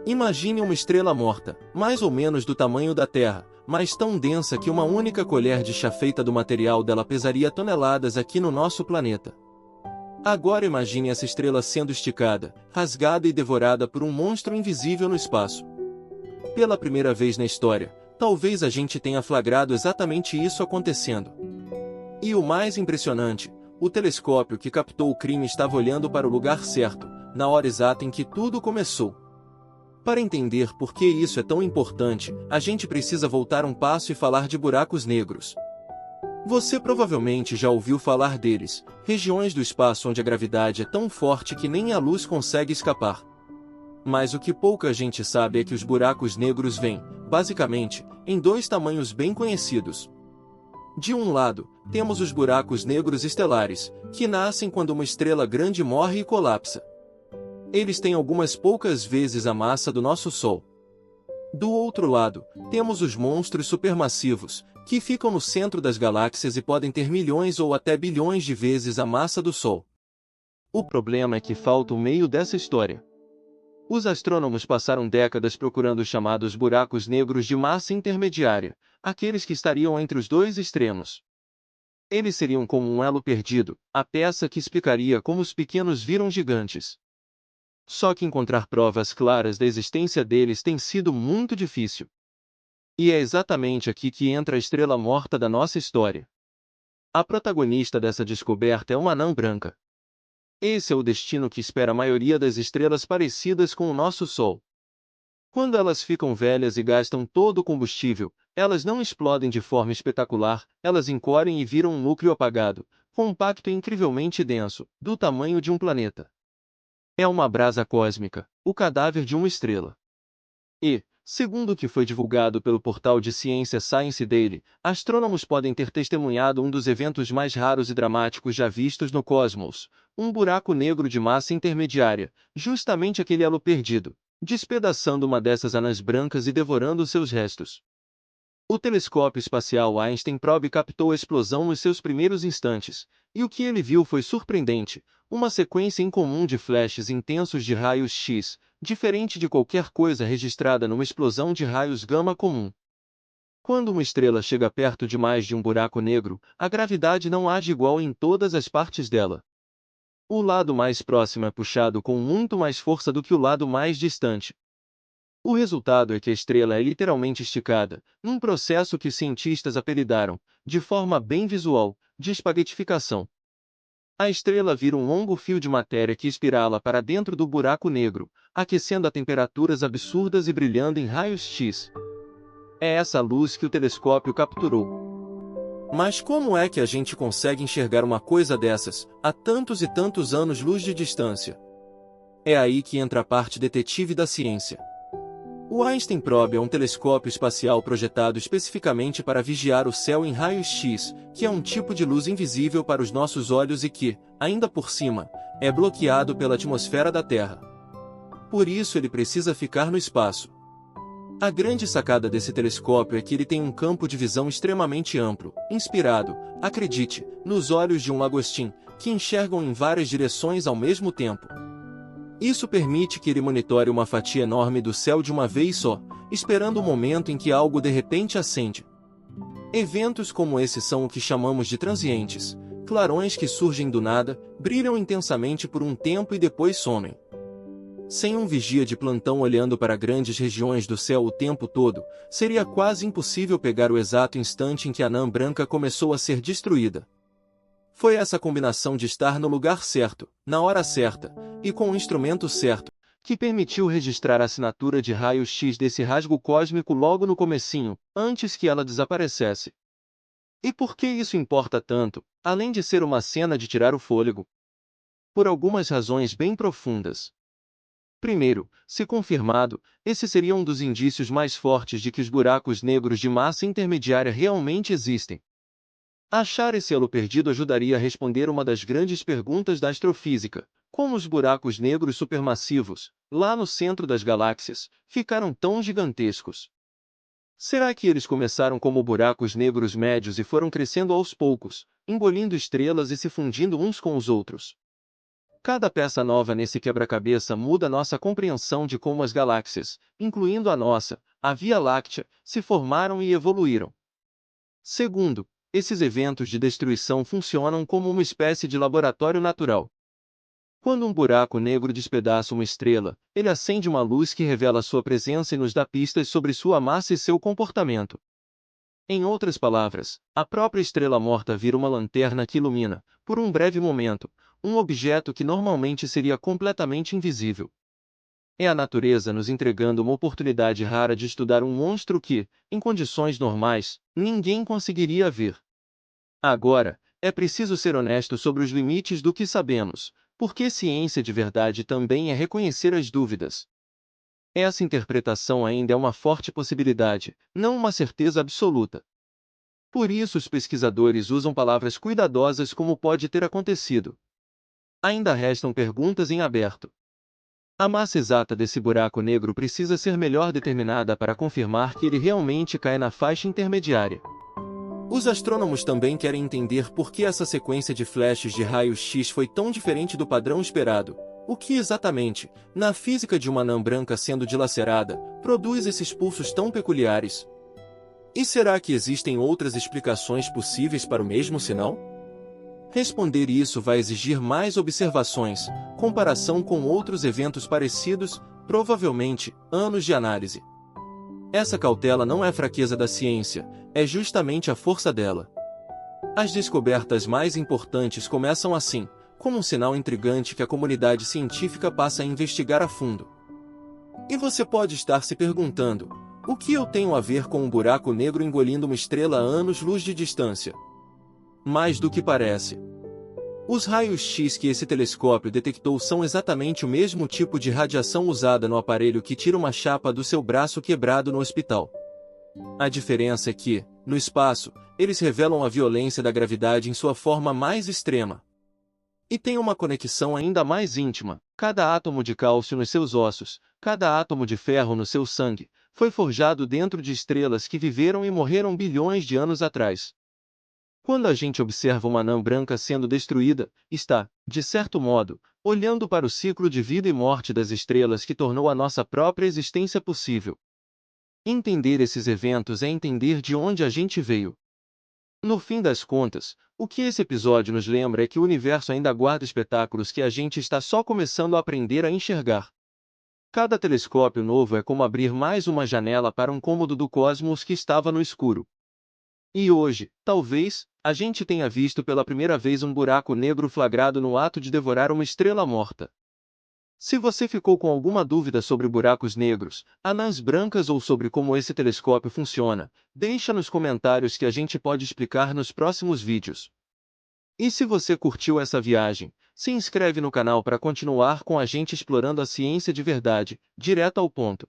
Imagine uma estrela morta, mais ou menos do tamanho da Terra, mas tão densa que uma única colher de chá feita do material dela pesaria toneladas aqui no nosso planeta. Agora imagine essa estrela sendo esticada, rasgada e devorada por um monstro invisível no espaço. Pela primeira vez na história, talvez a gente tenha flagrado exatamente isso acontecendo. E o mais impressionante, o telescópio que captou o crime estava olhando para o lugar certo, na hora exata em que tudo começou. Para entender por que isso é tão importante, a gente precisa voltar um passo e falar de buracos negros. Você provavelmente já ouviu falar deles, regiões do espaço onde a gravidade é tão forte que nem a luz consegue escapar. Mas o que pouca gente sabe é que os buracos negros vêm, basicamente, em dois tamanhos bem conhecidos. De um lado, temos os buracos negros estelares, que nascem quando uma estrela grande morre e colapsa. Eles têm algumas poucas vezes a massa do nosso Sol. Do outro lado, temos os monstros supermassivos, que ficam no centro das galáxias e podem ter milhões ou até bilhões de vezes a massa do Sol. O problema é que falta o meio dessa história. Os astrônomos passaram décadas procurando os chamados buracos negros de massa intermediária, aqueles que estariam entre os dois extremos. Eles seriam como um elo perdido, a peça que explicaria como os pequenos viram gigantes. Só que encontrar provas claras da existência deles tem sido muito difícil. E é exatamente aqui que entra a estrela morta da nossa história. A protagonista dessa descoberta é uma anã branca. Esse é o destino que espera a maioria das estrelas parecidas com o nosso Sol. Quando elas ficam velhas e gastam todo o combustível, elas não explodem de forma espetacular, elas encolhem e viram um núcleo apagado, compacto e incrivelmente denso, do tamanho de um planeta. É uma brasa cósmica, o cadáver de uma estrela. E, segundo o que foi divulgado pelo portal de ciência Science Daily, astrônomos podem ter testemunhado um dos eventos mais raros e dramáticos já vistos no cosmos, um buraco negro de massa intermediária, justamente aquele elo perdido, despedaçando uma dessas anãs brancas e devorando seus restos. O telescópio espacial Einstein Probe captou a explosão nos seus primeiros instantes, e o que ele viu foi surpreendente, uma sequência incomum de flashes intensos de raios X, diferente de qualquer coisa registrada numa explosão de raios gama comum. Quando uma estrela chega perto demais de um buraco negro, a gravidade não age igual em todas as partes dela. O lado mais próximo é puxado com muito mais força do que o lado mais distante. O resultado é que a estrela é literalmente esticada, num processo que os cientistas apelidaram, de forma bem visual, de espaguetificação. A estrela vira um longo fio de matéria que espirala para dentro do buraco negro, aquecendo a temperaturas absurdas e brilhando em raios X. É essa luz que o telescópio capturou. Mas como é que a gente consegue enxergar uma coisa dessas, a tantos e tantos anos-luz de distância? É aí que entra a parte detetive da ciência. O Einstein Probe é um telescópio espacial projetado especificamente para vigiar o céu em raios X, que é um tipo de luz invisível para os nossos olhos e que, ainda por cima, é bloqueado pela atmosfera da Terra. Por isso ele precisa ficar no espaço. A grande sacada desse telescópio é que ele tem um campo de visão extremamente amplo, inspirado, acredite, nos olhos de um lagostim, que enxergam em várias direções ao mesmo tempo. Isso permite que ele monitore uma fatia enorme do céu de uma vez só, esperando o momento em que algo de repente acende. Eventos como esse são o que chamamos de transientes, clarões que surgem do nada, brilham intensamente por um tempo e depois somem. Sem um vigia de plantão olhando para grandes regiões do céu o tempo todo, seria quase impossível pegar o exato instante em que a anã branca começou a ser destruída. Foi essa combinação de estar no lugar certo, na hora certa, e com o instrumento certo, que permitiu registrar a assinatura de raios X desse rasgo cósmico logo no comecinho, antes que ela desaparecesse. E por que isso importa tanto, além de ser uma cena de tirar o fôlego? Por algumas razões bem profundas. Primeiro, se confirmado, esse seria um dos indícios mais fortes de que os buracos negros de massa intermediária realmente existem. Achar esse elo perdido ajudaria a responder uma das grandes perguntas da astrofísica: como os buracos negros supermassivos, lá no centro das galáxias, ficaram tão gigantescos? Será que eles começaram como buracos negros médios e foram crescendo aos poucos, engolindo estrelas e se fundindo uns com os outros? Cada peça nova nesse quebra-cabeça muda nossa compreensão de como as galáxias, incluindo a nossa, a Via Láctea, se formaram e evoluíram. Segundo, esses eventos de destruição funcionam como uma espécie de laboratório natural. Quando um buraco negro despedaça uma estrela, ele acende uma luz que revela sua presença e nos dá pistas sobre sua massa e seu comportamento. Em outras palavras, a própria estrela morta vira uma lanterna que ilumina, por um breve momento, um objeto que normalmente seria completamente invisível. É a natureza nos entregando uma oportunidade rara de estudar um monstro que, em condições normais, ninguém conseguiria ver. Agora, é preciso ser honesto sobre os limites do que sabemos, porque ciência de verdade também é reconhecer as dúvidas. Essa interpretação ainda é uma forte possibilidade, não uma certeza absoluta. Por isso os pesquisadores usam palavras cuidadosas como pode ter acontecido. Ainda restam perguntas em aberto. A massa exata desse buraco negro precisa ser melhor determinada para confirmar que ele realmente cai na faixa intermediária. Os astrônomos também querem entender por que essa sequência de flashes de raios-x foi tão diferente do padrão esperado. O que exatamente, na física de uma anã branca sendo dilacerada, produz esses pulsos tão peculiares? E será que existem outras explicações possíveis para o mesmo sinal? Responder isso vai exigir mais observações, comparação com outros eventos parecidos, provavelmente, anos de análise. Essa cautela não é fraqueza da ciência, é justamente a força dela. As descobertas mais importantes começam assim, como um sinal intrigante que a comunidade científica passa a investigar a fundo. E você pode estar se perguntando, o que eu tenho a ver com um buraco negro engolindo uma estrela a anos-luz de distância? Mais do que parece. Os raios-x que esse telescópio detectou são exatamente o mesmo tipo de radiação usada no aparelho que tira uma chapa do seu braço quebrado no hospital. A diferença é que, no espaço, eles revelam a violência da gravidade em sua forma mais extrema. E tem uma conexão ainda mais íntima: cada átomo de cálcio nos seus ossos, cada átomo de ferro no seu sangue, foi forjado dentro de estrelas que viveram e morreram bilhões de anos atrás. Quando a gente observa uma anã branca sendo destruída, está, de certo modo, olhando para o ciclo de vida e morte das estrelas que tornou a nossa própria existência possível. Entender esses eventos é entender de onde a gente veio. No fim das contas, o que esse episódio nos lembra é que o universo ainda guarda espetáculos que a gente está só começando a aprender a enxergar. Cada telescópio novo é como abrir mais uma janela para um cômodo do cosmos que estava no escuro. E hoje, talvez, a gente tenha visto pela primeira vez um buraco negro flagrado no ato de devorar uma estrela morta. Se você ficou com alguma dúvida sobre buracos negros, anãs brancas ou sobre como esse telescópio funciona, deixa nos comentários que a gente pode explicar nos próximos vídeos. E se você curtiu essa viagem, se inscreve no canal para continuar com a gente explorando a ciência de verdade, direto ao ponto.